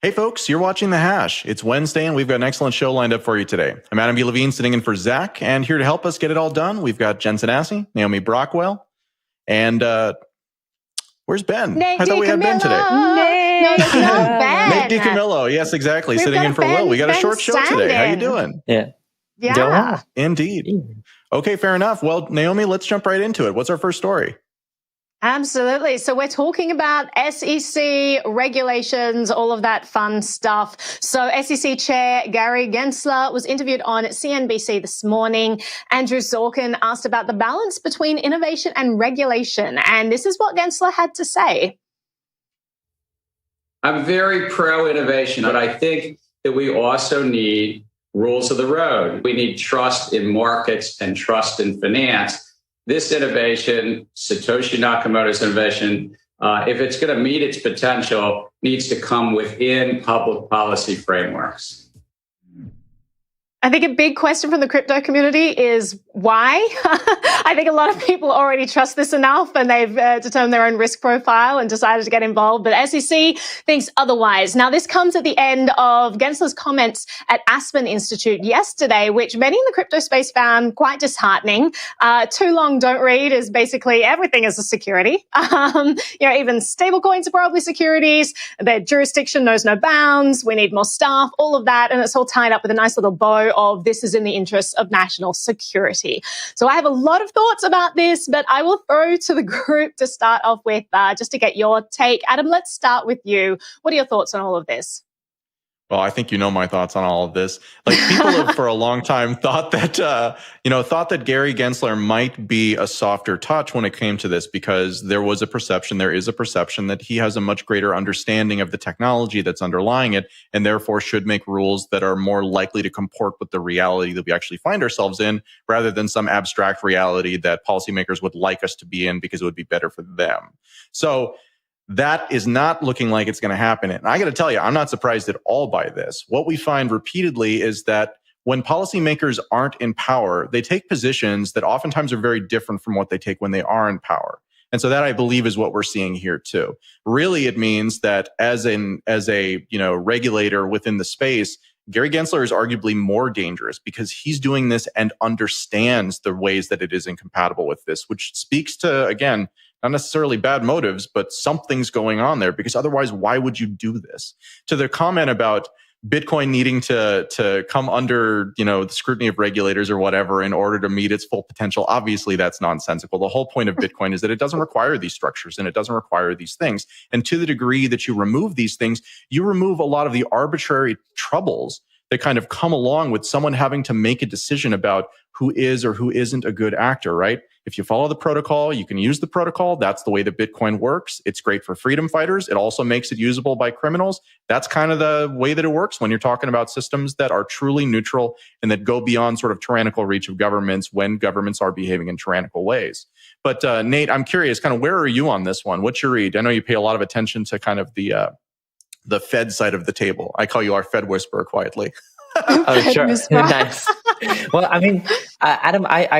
Hey folks, you're watching The Hash. It's Wednesday and we've got an excellent show lined up for you today. I'm Adam B. Levine sitting in for Zack, and here to help us get it all done, we've got Jen Sanasie, Naomi Brockwell, and where's Ben? Nate I thought we had Ben today. No, it's not Ben. Nate DiCamillo, yes, exactly, We've sitting in for Will. We got a short show today. How you doing? Yeah. Indeed. Okay, fair enough. Well, Naomi, let's jump right into it. What's our first story? Absolutely. So we're talking about SEC regulations, all of that fun stuff. So SEC Chair Gary Gensler was interviewed on CNBC this morning. Andrew Sorkin asked about the balance between innovation and regulation. And this is what Gensler had to say. I'm very pro-innovation, but I think that we also need rules of the road. We need trust in markets and trust in finance. This innovation, Satoshi Nakamoto's innovation, if it's going to meet its potential, needs to come within public policy frameworks. I think a big question from the crypto community is why? I think a lot of people already trust this enough and they've determined their own risk profile and decided to get involved. But SEC thinks otherwise. Now, this comes at the end of Gensler's comments at Aspen Institute yesterday, which many in the crypto space found quite disheartening. Too long, don't read is basically everything is a security. Even stable coins are probably securities. Their jurisdiction knows no bounds. We need more staff, all of that. And it's all tied up with a nice little bow of this is in the interests of national security. So I have a lot of thoughts about this, but I will throw to the group to start off with just to get your take. Adam, let's start with you. What are your thoughts on all of this? Well, I think you know my thoughts on all of this. Like, people have for a long time thought that Gary Gensler might be a softer touch when it came to this, because there is a perception that he has a much greater understanding of the technology that's underlying it, and therefore should make rules that are more likely to comport with the reality that we actually find ourselves in, rather than some abstract reality that policymakers would like us to be in because it would be better for them. So that is not looking like it's going to happen. And I got to tell you, I'm not surprised at all by this. What we find repeatedly is that when policymakers aren't in power, they take positions that oftentimes are very different from what they take when they are in power. And so that, I believe, is what we're seeing here too. Really, it means that as a regulator within the space, Gary Gensler is arguably more dangerous because he's doing this and understands the ways that it is incompatible with this, which speaks to, again, not necessarily bad motives, but something's going on there, because otherwise, why would you do this? To the comment about Bitcoin needing to come under, the scrutiny of regulators or whatever in order to meet its full potential, obviously that's nonsensical. The whole point of Bitcoin is that it doesn't require these structures and it doesn't require these things. And to the degree that you remove these things, you remove a lot of the arbitrary troubles that kind of come along with someone having to make a decision about who is or who isn't a good actor, right? If you follow the protocol, you can use the protocol. That's the way that Bitcoin works. It's great for freedom fighters. It also makes it usable by criminals. That's kind of the way that it works when you're talking about systems that are truly neutral and that go beyond sort of tyrannical reach of governments when governments are behaving in tyrannical ways. But Nate, I'm curious, kind of where are you on this one? What's your read? I know you pay a lot of attention to kind of the Fed side of the table. I call you our Fed whisperer quietly. Oh, sure. Nice. Well, I mean, Adam, I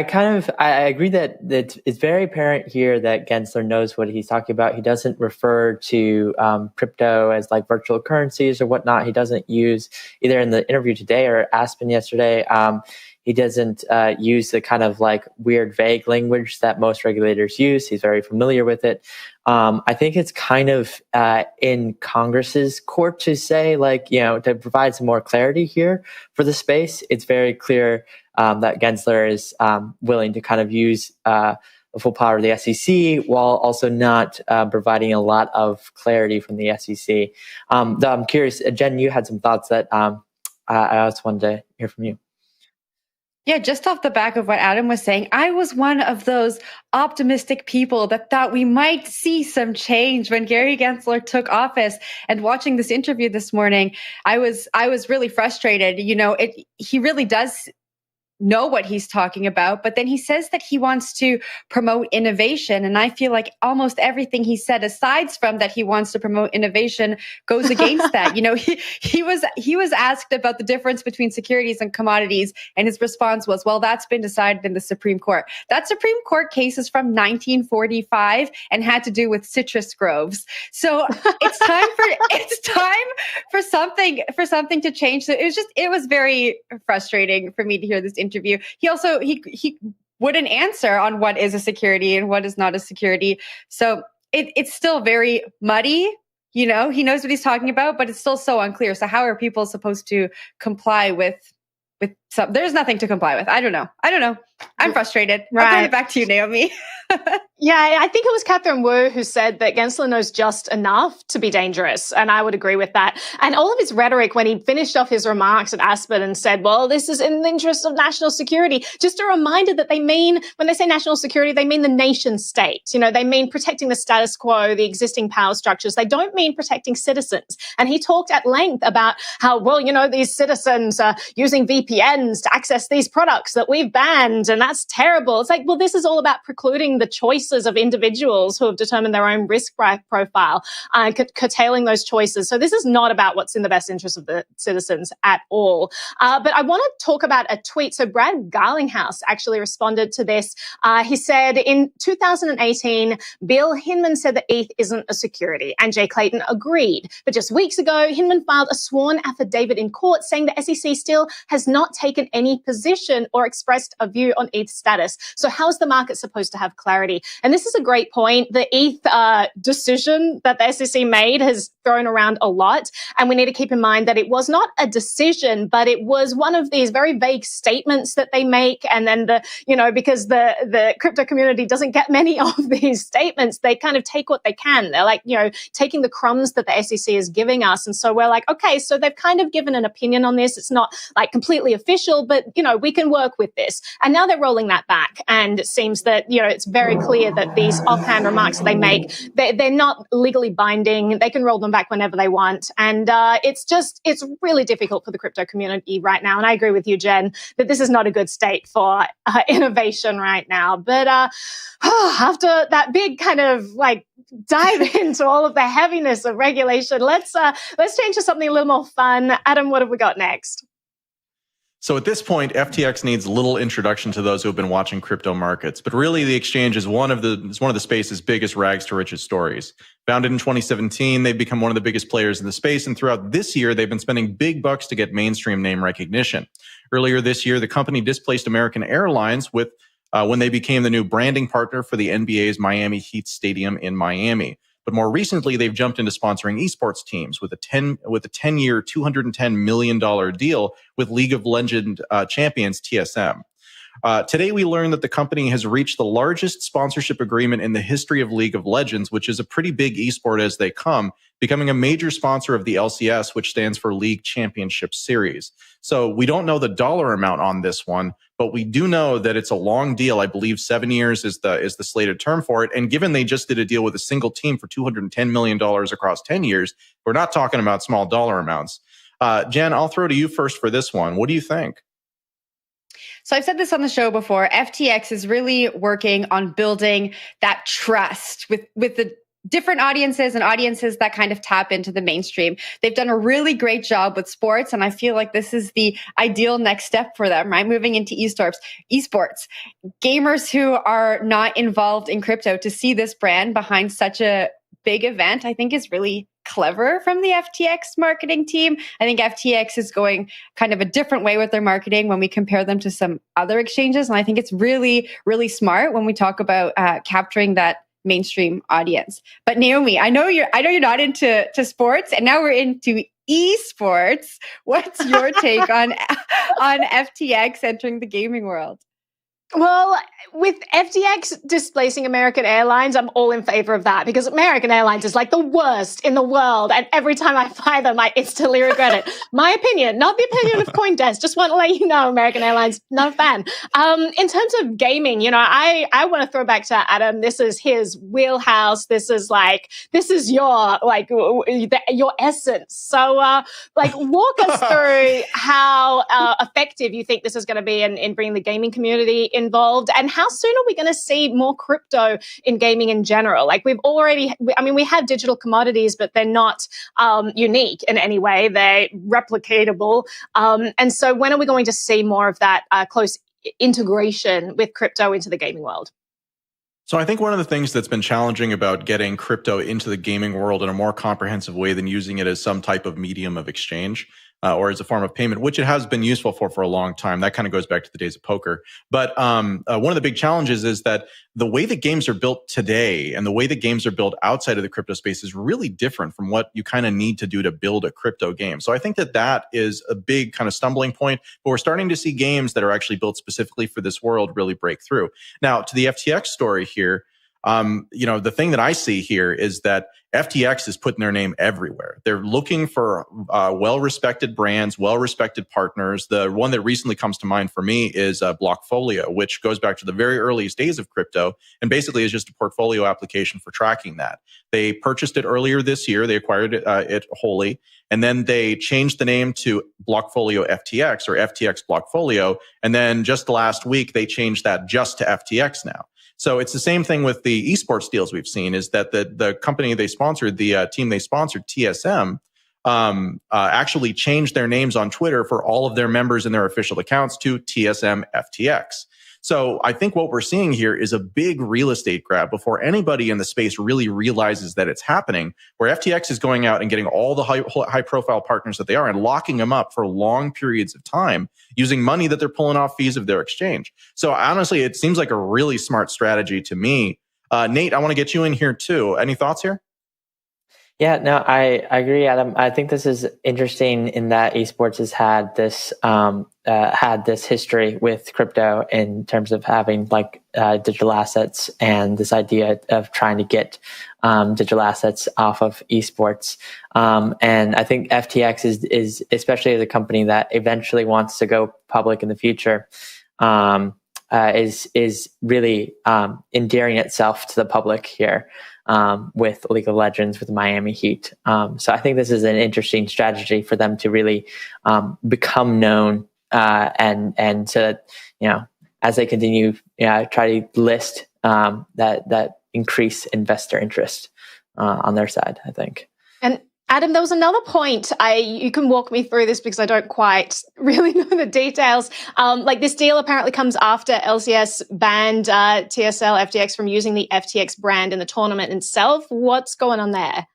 agree that it's very apparent here that Gensler knows what he's talking about. He doesn't refer to crypto as like virtual currencies or whatnot. He doesn't use, either in the interview today or Aspen yesterday, he doesn't use the kind of like weird, vague language that most regulators use. He's very familiar with it. I think it's kind of in Congress's court to say, to provide some more clarity here for the space. It's very clear that Gensler is willing to kind of use the full power of the SEC while also not providing a lot of clarity from the SEC. Though I'm curious, Jen, you had some thoughts that I also wanted to hear from you. Yeah, just off the back of what Adam was saying, I was one of those optimistic people that thought we might see some change when Gary Gensler took office. And watching this interview this morning, I was really frustrated. He really does know what he's talking about. But then he says that he wants to promote innovation. And I feel like almost everything he said, aside from that he wants to promote innovation, goes against that. You know, he was asked about the difference between securities and commodities. And his response was, well, that's been decided in the Supreme Court. That Supreme Court case is from 1945 and had to do with citrus groves. So it's time for something to change. So it was very frustrating for me to hear this interview. He also he wouldn't answer on what is a security and what is not a security. So it's still very muddy. You know, he knows what he's talking about, but it's still so unclear. So how are people supposed to comply with some? There's nothing to comply with. I don't know. I'm frustrated. Right. I'll turn it back to you, Naomi. Yeah, I think it was Catherine Wu who said that Gensler knows just enough to be dangerous. And I would agree with that. And all of his rhetoric when he finished off his remarks at Aspen and said, well, this is in the interest of national security. Just a reminder that when they say national security, they mean the nation state. You know, they mean protecting the status quo, the existing power structures. They don't mean protecting citizens. And he talked at length about how, well, you know, these citizens are using VPNs to access these products that we've banned. And that's terrible. It's like, well, this is all about precluding the choices of individuals who have determined their own risk profile, curtailing those choices. So this is not about what's in the best interest of the citizens at all. But I want to talk about a tweet. So Brad Garlinghouse actually responded to this. He said in 2018, Bill Hinman said that ETH isn't a security, and Jay Clayton agreed. But just weeks ago, Hinman filed a sworn affidavit in court saying the SEC still has not taken any position or expressed a view on ETH status. So how is the market supposed to have clarity? And this is a great point. The ETH decision that the SEC made has thrown around a lot. And we need to keep in mind that it was not a decision, but it was one of these very vague statements that they make. And then because the crypto community doesn't get many of these statements, they kind of take what they can. They're like, taking the crumbs that the SEC is giving us. And so we're like, okay, so they've kind of given an opinion on this. It's not like completely official, but, we can work with this. And now they're rolling that back. And it seems that, it's very clear that these offhand remarks that they make, they're not legally binding. They can roll them back whenever they want. And it's really difficult for the crypto community right now. And I agree with you, Jen, that this is not a good state for innovation right now. But after that big kind of dive into all of the heaviness of regulation, let's change to something a little more fun. Adam, what have we got next? So at this point, FTX needs little introduction to those who have been watching crypto markets. But really, the exchange is one of the space's biggest rags to riches stories. Founded in 2017, they've become one of the biggest players in the space. And throughout this year, they've been spending big bucks to get mainstream name recognition. Earlier this year, the company displaced American Airlines when they became the new branding partner for the NBA's Miami Heat Stadium in Miami. But more recently, they've jumped into sponsoring esports teams with a 10-year, $210 million deal with League of Legends champions TSM. Today, we learned that the company has reached the largest sponsorship agreement in the history of League of Legends, which is a pretty big esport as they come, becoming a major sponsor of the LCS, which stands for League Championship Series. So we don't know the dollar amount on this one, but we do know that it's a long deal. I believe 7 years is the slated term for it. And given they just did a deal with a single team for $210 million across 10 years, we're not talking about small dollar amounts. Jen, I'll throw to you first for this one. What do you think? So I've said this on the show before. FTX is really working on building that trust with the different audiences and audiences that kind of tap into the mainstream. They've done a really great job with sports, and I feel like this is the ideal next step for them, right? Moving into esports. Gamers who are not involved in crypto, to see this brand behind such a big event, I think is really clever from the FTX marketing team. I think FTX is going kind of a different way with their marketing when we compare them to some other exchanges. And I think it's really, really smart when we talk about capturing that mainstream audience. But Naomi, I know you're not into sports, and now we're into esports. What's your take on FTX entering the gaming world? Well, with FTX displacing American Airlines, I'm all in favor of that because American Airlines is like the worst in the world. And every time I fly them, I instantly regret it. My opinion, not the opinion of CoinDesk. Just want to let you know, American Airlines, not a fan. In terms of gaming, I want to throw back to Adam. This is his wheelhouse. This is your essence. So, walk us through how effective you think this is going to be in bringing the gaming community involved, and how soon are we going to see more crypto in gaming in general? Like we have digital commodities, but they're not unique in any way. They're replicatable. And so when are we going to see more of that close integration with crypto into the gaming world? So I think one of the things that's been challenging about getting crypto into the gaming world in a more comprehensive way than using it as some type of medium of exchange or as a form of payment, which it has been useful for a long time. That kind of goes back to the days of poker. But one of the big challenges is that the way that games are built today and the way that games are built outside of the crypto space is really different from what you kind of need to do to build a crypto game. So I think that is a big kind of stumbling point, but we're starting to see games that are actually built specifically for this world really break through. Now, to the FTX story here, the thing that I see here is that FTX is putting their name everywhere. They're looking for well-respected brands, well-respected partners. The one that recently comes to mind for me is Blockfolio, which goes back to the very earliest days of crypto and basically is just a portfolio application for tracking that. They purchased it earlier this year. They acquired it wholly, and then they changed the name to Blockfolio FTX or FTX Blockfolio. And then just last week, they changed that just to FTX now. So it's the same thing with the esports deals we've seen, is that the company they sponsored, the team they sponsored, TSM, actually changed their names on Twitter for all of their members and their official accounts to TSM FTX. So I think what we're seeing here is a big real estate grab before anybody in the space really realizes that it's happening, where FTX is going out and getting all the high profile partners that they are and locking them up for long periods of time using money that they're pulling off fees of their exchange. So honestly, it seems like a really smart strategy to me. Nate, I want to get you in here too. Any thoughts here? Yeah, no, I agree, Adam. I think this is interesting in that esports has had this history with crypto in terms of having digital assets and this idea of trying to get digital assets off of esports. And I think FTX is especially as a company that eventually wants to go public in the future, is really endearing itself to the public here. With League of Legends, with Miami Heat. So I think this is an interesting strategy for them to really become known and to, as they continue, try to list that increase investor interest on their side, I think. And Adam, there was another point. You can walk me through this because I don't quite really know the details. This deal apparently comes after LCS banned TSL FTX from using the FTX brand in the tournament itself. What's going on there?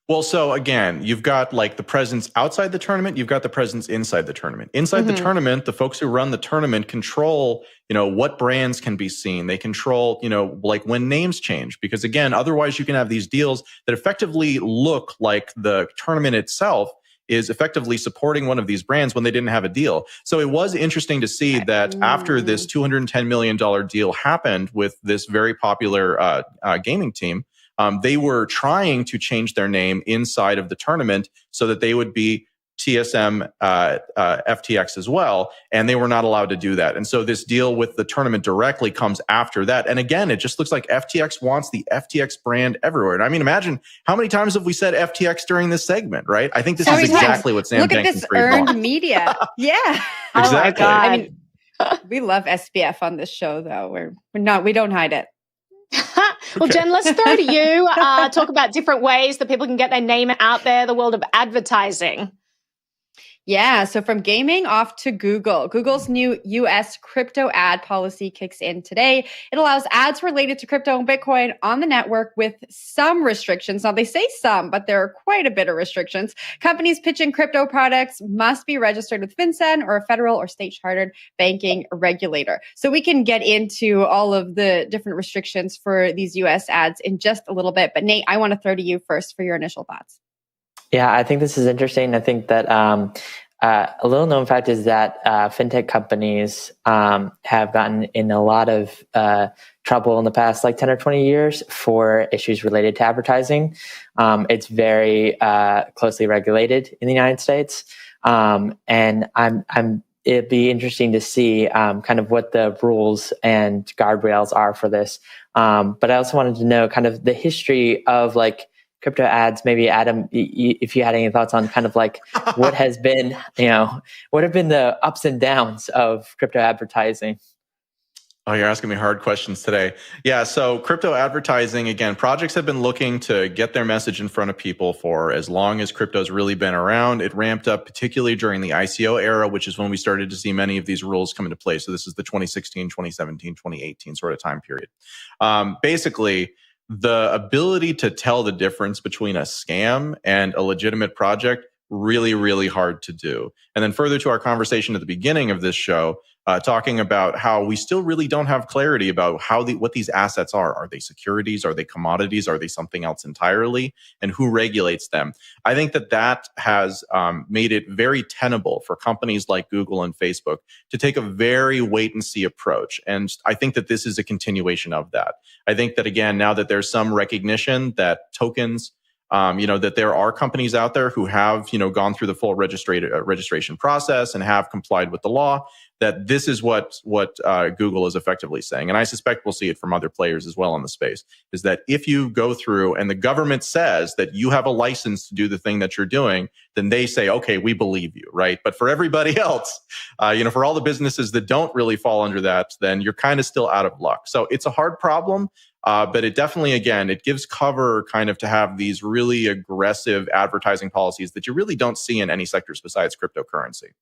Well, so again, you've got the presence outside the tournament, you've got the presence inside the tournament. Inside the tournament, the folks who run the tournament control, what brands can be seen. They control, when names change, because again, otherwise you can have these deals that effectively look like the tournament itself is effectively supporting one of these brands when they didn't have a deal. So it was interesting to see that after this $210 million deal happened with this very popular gaming team, they were trying to change their name inside of the tournament so that they would be TSM FTX as well, and they were not allowed to do that. And so this deal with the tournament directly comes after that. And again, it just looks like FTX wants the FTX brand everywhere. And I mean, imagine how many times have we said FTX during this segment, right? I think this is exactly what Sam Bankman-Fried wants. Look at this earned media. Yeah. Exactly. Oh I mean, we love SBF on this show, though. We don't hide it. Well, Jen, let's throw to you. Talk about different ways that people can get their name out there, the world of advertising. Yeah, so from gaming off to Google. Google's new US crypto ad policy kicks in today. It allows ads related to crypto and Bitcoin on the network with some restrictions. Now, they say some, but there are quite a bit of restrictions. Companies pitching crypto products must be registered with FinCEN or a federal or state chartered banking regulator. So we can get into all of the different restrictions for these US ads in just a little bit. But Nate, I want to throw to you first for your initial thoughts. Yeah, I think this is interesting. I think that a little known fact is that fintech companies have gotten in a lot of trouble in the past 10 or 20 years for issues related to advertising. It's very closely regulated in the United States. And it'd be interesting to see kind of what the rules and guardrails are for this. But I also wanted to know kind of the history of crypto ads. Maybe Adam, if you had any thoughts on kind of what has been, what have been the ups and downs of crypto advertising? Oh, you're asking me hard questions today. Yeah, so crypto advertising, again, projects have been looking to get their message in front of people for as long as crypto's really been around. It ramped up particularly during the ICO era, which is when we started to see many of these rules come into play. So this is the 2016, 2017, 2018 sort of time period. Basically, the ability to tell the difference between a scam and a legitimate project, really, really hard to do. And then further to our conversation at the beginning of this show, talking about how we still really don't have clarity about what these assets are. Are they securities? Are they commodities? Are they something else entirely? And who regulates them? I think that has made it very tenable for companies like Google and Facebook to take a very wait and see approach. And I think that this is a continuation of that. I think that, again, now that there's some recognition that tokens, that there are companies out there who have, gone through the full registration process and have complied with the law, that this is what Google is effectively saying. And I suspect we'll see it from other players as well in the space, is that if you go through and the government says that you have a license to do the thing that you're doing, then they say, okay, we believe you, right? But for everybody else, for all the businesses that don't really fall under that, then you're kind of still out of luck. So it's a hard problem. But it definitely, again, it gives cover kind of to have these really aggressive advertising policies that you really don't see in any sectors besides cryptocurrency.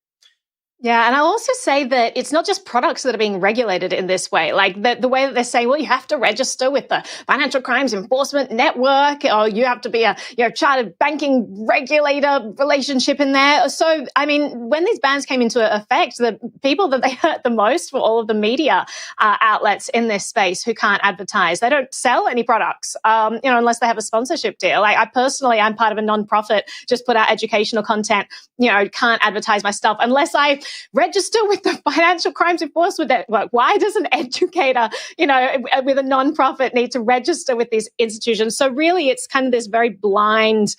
Yeah, and I'll also say that it's not just products that are being regulated in this way. Like the way that they're saying, well, you have to register with the Financial Crimes Enforcement Network, or you have to be a chartered banking regulator relationship in there. So, I mean, when these bans came into effect, the people that they hurt the most were all of the media outlets in this space who can't advertise. They don't sell any products, unless they have a sponsorship deal. Like I'm part of a nonprofit, just put out educational content, can't advertise my stuff unless I register with the Financial Crimes Enforcement Network. Why does an educator, with a nonprofit need to register with these institutions? So really, it's kind of this very blind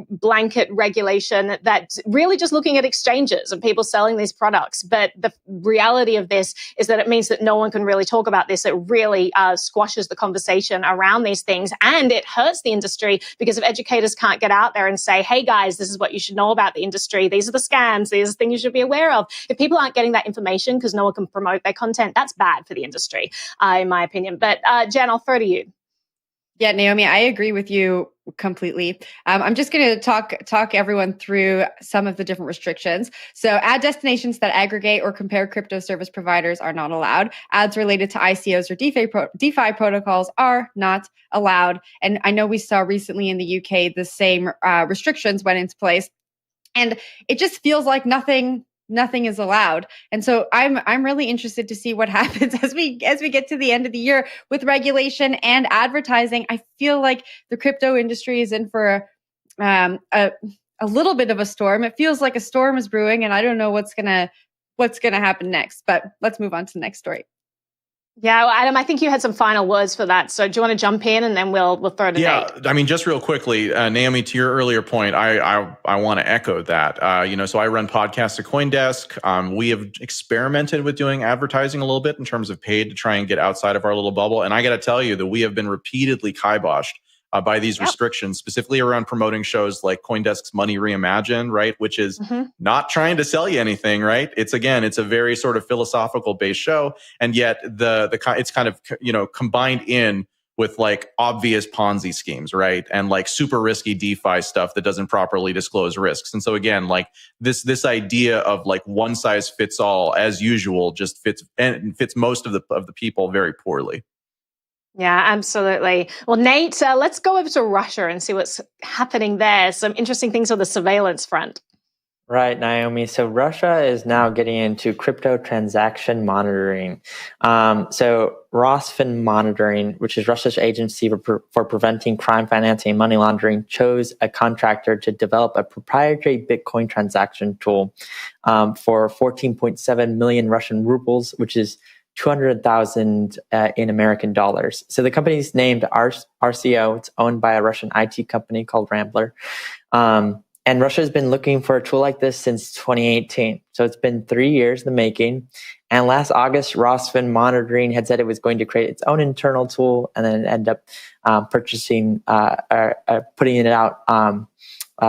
blanket regulation that's really just looking at exchanges and people selling these products. But the reality of this is that it means that no one can really talk about this. It really squashes the conversation around these things, and it hurts the industry because if educators can't get out there and say, hey guys, this is what you should know about the industry. These are the scams. These are the things you should be aware of. If people aren't getting that information because no one can promote their content, that's bad for the industry, in my opinion. But Jen, I'll throw to you. Yeah, Naomi, I agree with you completely. I'm just going to talk everyone through some of the different restrictions. So ad destinations that aggregate or compare crypto service providers are not allowed. Ads related to ICOs or DeFi protocols are not allowed. And I know we saw recently in the UK the same restrictions went into place. And it just feels like nothing is allowed. And so I'm really interested to see what happens as we get to the end of the year with regulation and advertising. I feel like the crypto industry is in for a little bit of a storm. It feels like a storm is brewing, and I don't know what's gonna happen next. But let's move on to the next story. Yeah, well, Adam, I think you had some final words for that. So do you want to jump in and then we'll throw it to Nate? I mean, just real quickly, Naomi, to your earlier point, I want to echo that. So I run podcasts at CoinDesk. We have experimented with doing advertising a little bit in terms of paid to try and get outside of our little bubble. And I got to tell you that we have been repeatedly kiboshed by these restrictions, specifically around promoting shows like CoinDesk's Money Reimagined, right? Which is not trying to sell you anything, right? It's a very sort of philosophical based show. And yet it's kind of, combined in with like obvious Ponzi schemes, right? And like super risky DeFi stuff that doesn't properly disclose risks. And so again, like this idea of like one size fits all as usual just fits most of the people very poorly. Yeah, absolutely. Well, Nate, let's go over to Russia and see what's happening there. Some interesting things on the surveillance front. Right, Naomi. So Russia is now getting into crypto transaction monitoring. So Rosfin Monitoring, which is Russia's agency for preventing crime financing and money laundering, chose a contractor to develop a proprietary Bitcoin transaction tool for 14.7 million Russian rubles, which is 200,000 in American dollars. So the company's named RCO. It's owned by a Russian IT company called Rambler. And Russia has been looking for a tool like this since 2018. So it's been 3 years in the making. And last August, Rosfin Monitoring had said it was going to create its own internal tool, and then end up purchasing or putting it out,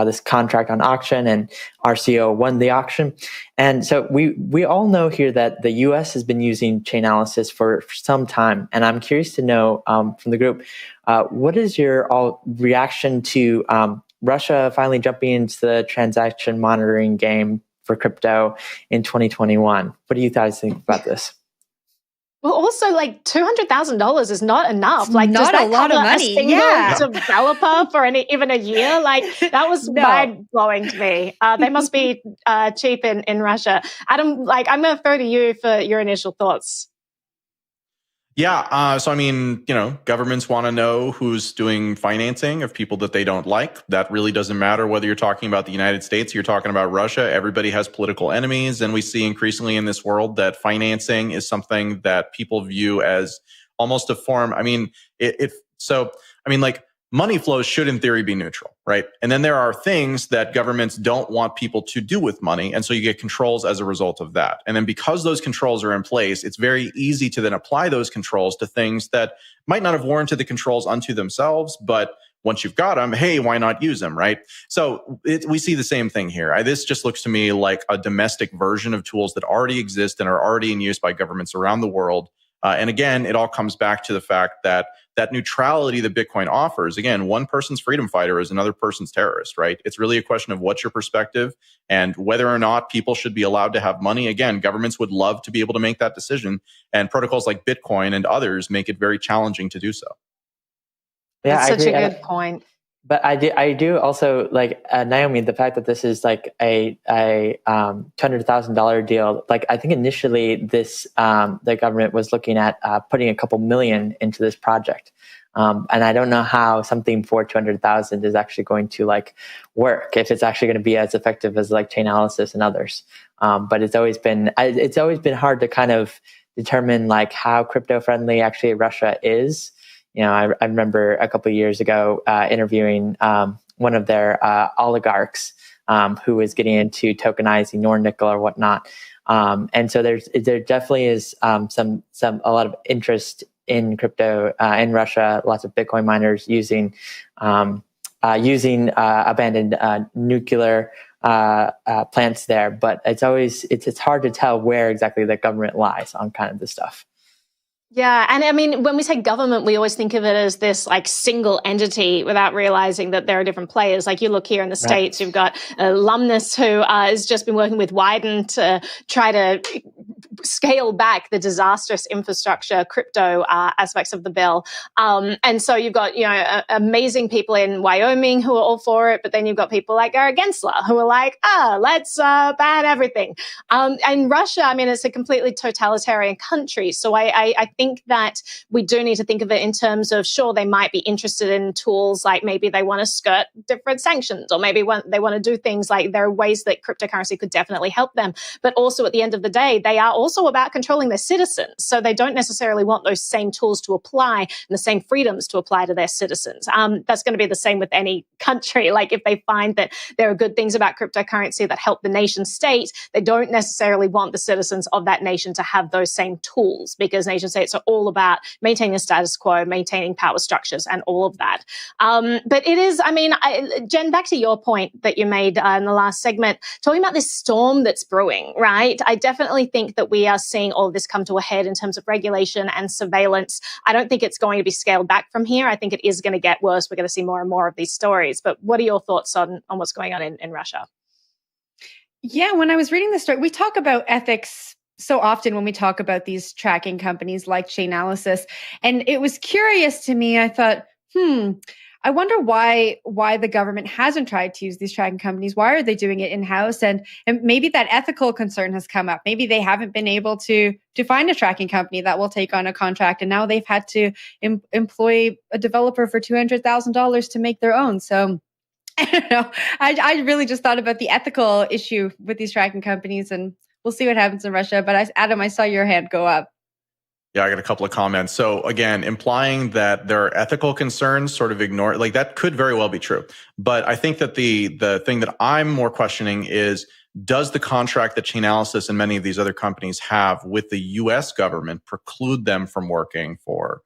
this contract on auction, and RCO won the auction. And so we all know here that the US has been using Chainalysis for some time. And I'm curious to know from the group, what is your all reaction to Russia finally jumping into the transaction monitoring game for crypto in 2021? What do you guys think about this? Well, also, like $200,000 is not enough. It's like, not does that a lot cover of money. a single developer for even a year? Like, that was mind blowing to me. They must be cheap in Russia. Adam, like, I'm going to throw to you for your initial thoughts. Yeah. So, I mean, governments want to know who's doing financing of people that they don't like. That really doesn't matter whether you're talking about the United States, you're talking about Russia. Everybody has political enemies. And we see increasingly in this world that financing is something that people view as almost a form. I mean, money flows should in theory be neutral, right? And then there are things that governments don't want people to do with money. And so you get controls as a result of that. And then because those controls are in place, it's very easy to then apply those controls to things that might not have warranted the controls unto themselves, but once you've got them, hey, why not use them, right? So we see the same thing here. This just looks to me like a domestic version of tools that already exist and are already in use by governments around the world. And again, it all comes back to the fact that neutrality that Bitcoin offers, again, one person's freedom fighter is another person's terrorist, right? It's really a question of what's your perspective and whether or not people should be allowed to have money. Again, governments would love to be able to make that decision, and protocols like Bitcoin and others make it very challenging to do so. Yeah, that's such a good point. But I do also like Naomi, the fact that this is like a $200,000 deal. Like, I think initially this the government was looking at putting a couple million into this project, and I don't know how something for 200,000 is actually going to like work, if it's actually going to be as effective as like Chainalysis and others. But it's always been hard to kind of determine like how crypto friendly actually Russia is. I remember a couple of years ago interviewing one of their oligarchs who was getting into tokenizing Nornickel or whatnot, and so there definitely is a lot of interest in crypto in Russia. Lots of Bitcoin miners using abandoned nuclear plants there, but it's hard to tell where exactly the government lies on kind of this stuff. Yeah. And I mean, when we say government, we always think of it as this like single entity without realizing that there are different players. Like, you look here in the States, you've got Alumnus, who has just been working with Wyden to try to scale back the disastrous infrastructure crypto aspects of the bill. And so you've got, amazing people in Wyoming who are all for it. But then you've got people like Gary Gensler who are like, let's ban everything. And Russia, I mean, it's a completely totalitarian country. So I think that we do need to think of it in terms of, sure, they might be interested in tools like maybe they want to skirt different sanctions, or maybe they want to do things like there are ways that cryptocurrency could definitely help them. But also at the end of the day, they are also about controlling their citizens. So they don't necessarily want those same tools to apply and the same freedoms to apply to their citizens. That's going to be the same with any country. Like, if they find that there are good things about cryptocurrency that help the nation state, they don't necessarily want the citizens of that nation to have those same tools, because nation states are all about maintaining the status quo, maintaining power structures, and all of that. But it is, I mean, Jen, back to your point that you made in the last segment, talking about this storm that's brewing, right? I definitely think that we are seeing all of this come to a head in terms of regulation and surveillance. I don't think it's going to be scaled back from here. I think it is going to get worse. We're going to see more and more of these stories. But what are your thoughts on what's going on in Russia? Yeah, when I was reading the story, we talk about ethics so often when we talk about these tracking companies like Chainalysis. And it was curious to me. I thought, I wonder why the government hasn't tried to use these tracking companies. Why are they doing it in-house? And maybe that ethical concern has come up. Maybe they haven't been able to find a tracking company that will take on a contract, and now they've had to employ a developer for $200,000 to make their own. So I don't know. I really just thought about the ethical issue with these tracking companies, and we'll see what happens in Russia. But Adam, I saw your hand go up. Yeah, I got a couple of comments. So again, implying that there are ethical concerns, sort of ignore, like that could very well be true. But I think that the thing that I'm more questioning is, does the contract that Chainalysis and many of these other companies have with the U.S. government preclude them from working for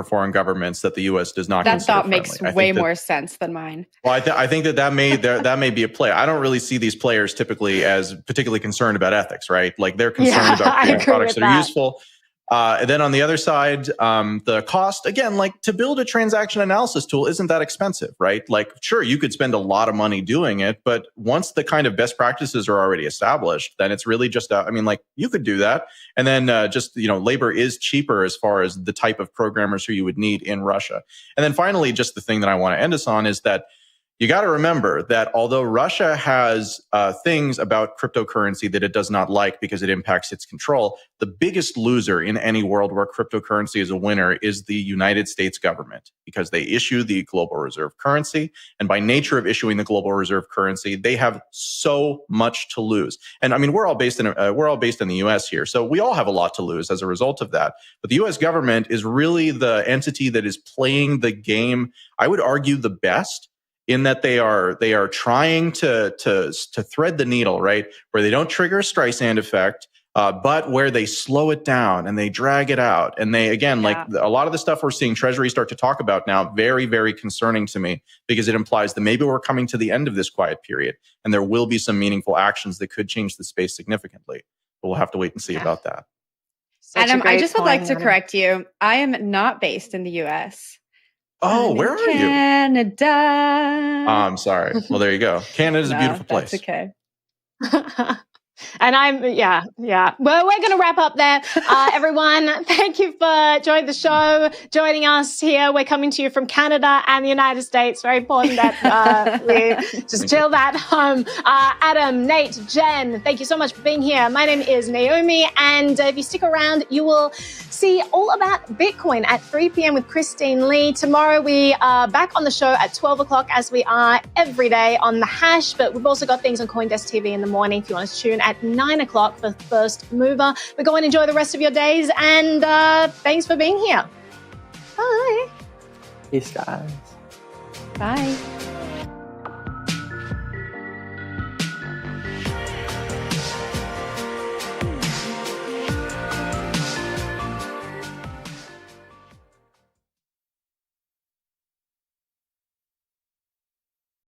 foreign governments that the U.S. does not consider That thought friendly? makes way more sense than mine. Well, I think that may be a play. I don't really see these players typically as particularly concerned about ethics, right? Like they're concerned about creating products that are useful. And then on the other side, the cost, again, like to build a transaction analysis tool isn't that expensive, right? Like, sure, you could spend a lot of money doing it, but once the kind of best practices are already established, then it's really just, you could do that. And then labor is cheaper as far as the type of programmers who you would need in Russia. And then finally, just the thing that I want to end us on is that you got to remember that although Russia has things about cryptocurrency that it does not like because it impacts its control, the biggest loser in any world where cryptocurrency is a winner is the United States government, because they issue the global reserve currency. And by nature of issuing the global reserve currency, they have so much to lose. And I mean, we're all based in the US here, so we all have a lot to lose as a result of that. But the US government is really the entity that is playing the game, I would argue, the best, in that they are trying to thread the needle, right? Where they don't trigger a Streisand effect, but where they slow it down and they drag it out. And they, again, like a lot of the stuff we're seeing Treasury start to talk about now, very, very concerning to me, because it implies that maybe we're coming to the end of this quiet period and there will be some meaningful actions that could change the space significantly. But we'll have to wait and see about that. Adam, I just would like to correct you. I am not based in the US. Oh, where are you? Canada. Oh, I'm sorry. Well, there you go. Canada's a beautiful place. That's okay. And Well, we're going to wrap up there. Everyone, thank you for joining the show, joining us here. We're coming to you from Canada and the United States. Very important that we just chill that home. Adam, Nate, Jen, thank you so much for being here. My name is Naomi, and if you stick around, you will see all about Bitcoin at 3 p.m. with Christine Lee. Tomorrow we are back on the show at 12 o'clock, as we are every day on The Hash, but we've also got things on CoinDesk TV in the morning if you want to tune at 9 o'clock for First Mover. But go and enjoy the rest of your days, and thanks for being here. Bye. Peace, guys. Bye.